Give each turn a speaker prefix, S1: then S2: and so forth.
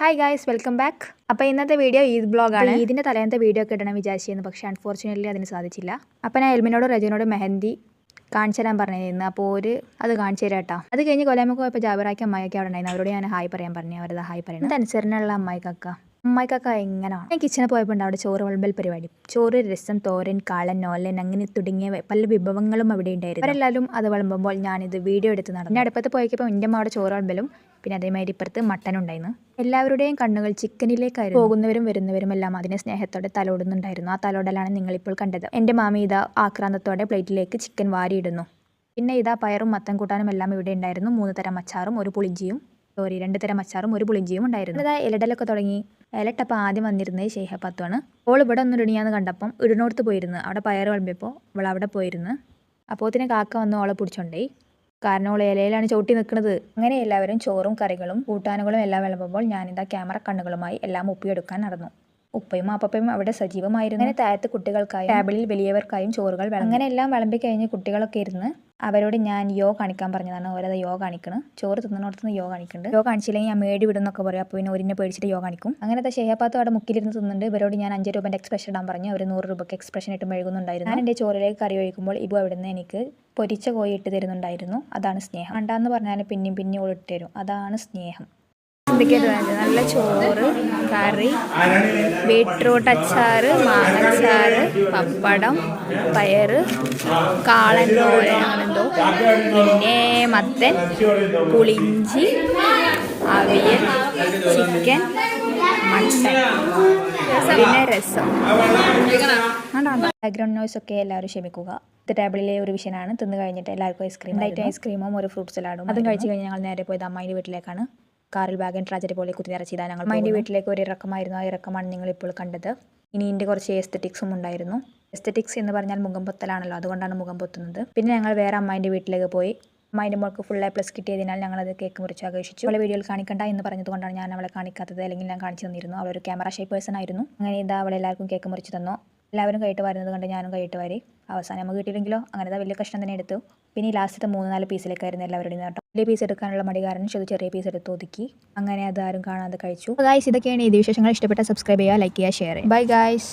S1: Hi guys, welcome back. അപ്പോൾ ഇന്നത്തെ video Eid ബ്ലോഗാണ്. ഇതിൻ്റെ തലേന്നത്തെ വീഡിയോ ഒക്കെ ഇടണം വിചാരിച്ചിരുന്നു, പക്ഷേ അൺഫോർച്ചുനേറ്റ്ലി അതിന് സാധിച്ചില്ല. അപ്പോൾ ഞാൻ എൽമിനോടും റജീനോടും മെഹന്തി കാണിച്ചു തരാൻ പറഞ്ഞിരുന്നു. അപ്പോൾ അത് കാണിച്ചു തരാം കേട്ടോ. അത് കഴിഞ്ഞ് കൊല്ലാമൊക്കെ പോയപ്പോൾ ജാബറാക്കി അമ്മായിയൊക്കെ അവിടെ ഉണ്ടായിരുന്നു. അവരോട് ഞാൻ ഹായ് പറയാൻ പറഞ്ഞു. അവരത് ഹായ് പറയുന്നത് അതനുസരണമുള്ള അമ്മായിക്കൊക്കെ എങ്ങനെയാണ്. ഞാൻ കിച്ചണിൽ പോയപ്പോൾ ഉണ്ട് അവിടെ ചോറ് വിളമ്പൽ പരിപാടി. ചോറ്, രസം, തോരൻ, കാളൻ, നോലൻ അങ്ങനെ തുടങ്ങിയ പല വിഭവങ്ങളും അവിടെ ഉണ്ടായിരുന്നു. അവരെല്ലാവരും അത് വിളമ്പുമ്പോൾ ഞാനിത് വീഡിയോ എടുത്ത് നടന്നു. പിന്നെ അടുപ്പത്ത് പോയപ്പോൾ എൻ്റെ അമ്മ അവിടെ ചോറ് വിളമ്പലും പിന്നെ അതേമാതിരി ഇപ്പുറത്ത് മട്ടൻ ഉണ്ടായിരുന്നു. എല്ലാവരുടെയും കണ്ണുകൾ ചിക്കനിലേക്കായിരുന്നു. പോകുന്നവരും വരുന്നവരും എല്ലാം അതിനെ സ്നേഹത്തോടെ തലോടുന്നുണ്ടായിരുന്നു. ആ തലോടലാണ് നിങ്ങളിപ്പോൾ കണ്ടത്. എൻ്റെ മാമി ഇതാ ആക്രാന്തത്തോടെ പ്ലേറ്റിലേക്ക് ചിക്കൻ വാരിയിടുന്നു. പിന്നെ ഇതാ പയറും മത്തൻ കൂട്ടാനും എല്ലാം ഇവിടെ ഉണ്ടായിരുന്നു. 3 തരം അച്ചാറും 2 തരം അച്ചാറും 1 പുളിഞ്ചിയും ഉണ്ടായിരുന്നു. ഇതാ ഇലടലൊക്കെ തുടങ്ങി. ഇലട്ടപ്പം ആദ്യം വന്നിരുന്നത് ഷെയ്ഹപ്പാത്തുമാണ്. ഓൾ ഇവിടെ ഒന്നും ഇടുന്നിയാന്ന് കണ്ടപ്പം ഇടുന്നോടത്ത് പോയിരുന്നു. അവിടെ പയർ വിളമ്പിയപ്പോൾ അവൾ അവിടെ പോയിരുന്നു. അപ്പോത്തിന് കാക്ക വന്ന് ഓളെ പിടിച്ചോണ്ടേ. കാരണം ഓൾ ഇലയിലാണ് ചവിട്ടി നിൽക്കുന്നത്. അങ്ങനെ എല്ലാവരും ചോറും കറികളും കൂട്ടാനുകളും എല്ലാം വിളമ്പുമ്പോൾ ഞാനിതാ ക്യാമറ കണ്ണുകളുമായി എല്ലാം ഒപ്പിയെടുക്കാൻ നടന്നു. ഉപ്പയും അപ്പയും അവിടെ സജീവമായിരുന്നു. അങ്ങനെ താഴത്ത് കുട്ടികൾക്കായും ടേബിളിൽ വലിയവർക്കായും ചോറുകൾ അങ്ങനെ എല്ലാം വിളമ്പി കഴിഞ്ഞ് കുട്ടികളൊക്കെ ഇരുന്ന് അവരോട് ഞാൻ യോ കാണിക്കാൻ പറഞ്ഞതാണ്. ഓരോ യോ കാണിക്കണം. ചോറ് തിന്നണോടത്തുനിന്ന് യോ കാണിക്കുന്നുണ്ട്. യോ കാണിച്ചില്ലെങ്കിൽ ഞാൻ മേടി വിടുന്നൊക്കെ പറയും. അപ്പോൾ പിന്നെ ഒരിനെ പേടിച്ചിട്ട് യോ കാണിക്കും. അങ്ങനത്തെ ഷെയ്ഹപ്പാത്തും അവിടെ മുക്കിലിരുന്ന് തിന്നുന്നുണ്ട്. ഇവരോട് ഞാൻ 5 രൂപേൻ്റെ എക്സ്പ്രഷൻ ഇടാൻ പറഞ്ഞു. അവർ 100 രൂപയ്ക്ക് എക്സ്പ്രഷൻ ഇട്ട് മെഴുകുന്നുണ്ടായിരുന്നു. ഞാൻ എൻ്റെ ചോറിലേക്ക് കറി ഒഴിക്കുമ്പോൾ ഇബു അവിടെ നിന്ന് എനിക്ക് പൊരിച്ച കോഴി ഇട്ട് തരുന്നുണ്ടായിരുന്നു. അതാണ് സ്നേഹം. വേണ്ടാന്ന് പറഞ്ഞാൽ പിന്നെയും ഓൾ ഇട്ട് തരും. അതാണ് സ്നേഹം. എന്തൊക്കെയാണ് വേണ്ടത്? നല്ല ചോറ്, കറി, ബീട്രൂട്ട് അച്ചാറ്, മാങ്ങച്ചാറ്, പപ്പടം, പയറ്, കാളൻ പോലെ അങ്ങനെന്തോ, പിന്നെ മത്തൻ, പുളിഞ്ചി, അവിയൽ, ചിക്കൻ, മട്ടൻ, പിന്നെ രസം. ബാക്ക്ഗ്രൗണ്ട് നോയ്സ് ഒക്കെ എല്ലാവരും ക്ഷമിക്കുക. ടേബിളിലെ ഒരു വിഷയമാണ്. തിന്ന് കഴിഞ്ഞിട്ട് എല്ലാവർക്കും ഐസ്ക്രീമും 1 ഫ്രൂട്ട് സലാഡും അതും കഴിച്ച് കഴിഞ്ഞ് ഞങ്ങൾ നേരെ പോയത് അമ്മായിൻ്റെ വീട്ടിലേക്കാണ്. കാറിൽ ബാഗൻ ട്രാജഡി പോലെ കുത്തി നിറച്ചിതാണ് ഞങ്ങൾ അമ്മായിൻ്റെ വീട്ടിലേക്ക് ഒരു ഇറക്കമായിരുന്നു. ആ ഇറക്കമാണ് നിങ്ങളിപ്പോൾ കണ്ടത്. ഇനി ഇതിൻ്റെ കുറച്ച് എസ്തെറ്റിക്സും ഉണ്ടായിരുന്നു. എസ്തെറ്റിക്സ് എന്ന് പറഞ്ഞാൽ മുഖം പൊത്തലാണല്ലോ, അതുകൊണ്ടാണ് മുഖം പൊത്തുന്നത്. പിന്നെ ഞങ്ങൾ വേറെ അമ്മായിൻ്റെ വീട്ടിലേക്ക് പോയി. അമ്മായിൻ്റെ മോൾക്ക് ഫുൾ A+ കിട്ടിയതിനാൽ ഞങ്ങളത് കേക്ക് മുറിച്ച് ആഘോഷിച്ചു. അവളെ വീഡിയോയിൽ കാണിക്കണ്ട എന്ന് പറഞ്ഞതുകൊണ്ടാണ് ഞാൻ അവളെ കാണിക്കാത്തത്, അല്ലെങ്കിൽ ഞാൻ കാണിച്ചു തന്നിരുന്നു. അവളൊരു ക്യാമറ ഷൈ പേഴ്സൺ ആയിരുന്നു. അങ്ങനെ ഇതാ അവളെ എല്ലാവർക്കും കേക്ക് മുറിച്ച് തന്നു. എല്ലാവരും കൈയിട്ട് വരുന്നത് കണ്ട് ഞാനും കൈയിട്ട് വാരി. അവസാനം നമുക്ക് കിട്ടിയില്ലെങ്കിലോ അങ്ങനത്തെ വലിയ കഷ്ണം തന്നെ എടുത്തു. പിന്നെ ഈ ലാസ്റ്റത്തെ 3-4 പീസിലേക്കായിരുന്നു എല്ലാവരുടെയും കേട്ടോ. വലിയ പീസ് എടുക്കാനുള്ള മടി കാരണം ചെറിയ പീസ് എടുത്ത് ഒതുക്കി. അങ്ങനെ അത് ആരും കാണാതെ കഴിച്ചു. ഗായ്സ്, ഇതൊക്കെയാണ് ഈ വിശേഷങ്ങൾ. ഇഷ്ടപ്പെട്ട സബ്സ്ക്രൈബ് ചെയ്യുക, ലൈക്ക് ചെയ്യുക, ഷെയർ ചെയ്യുക. Bye guys.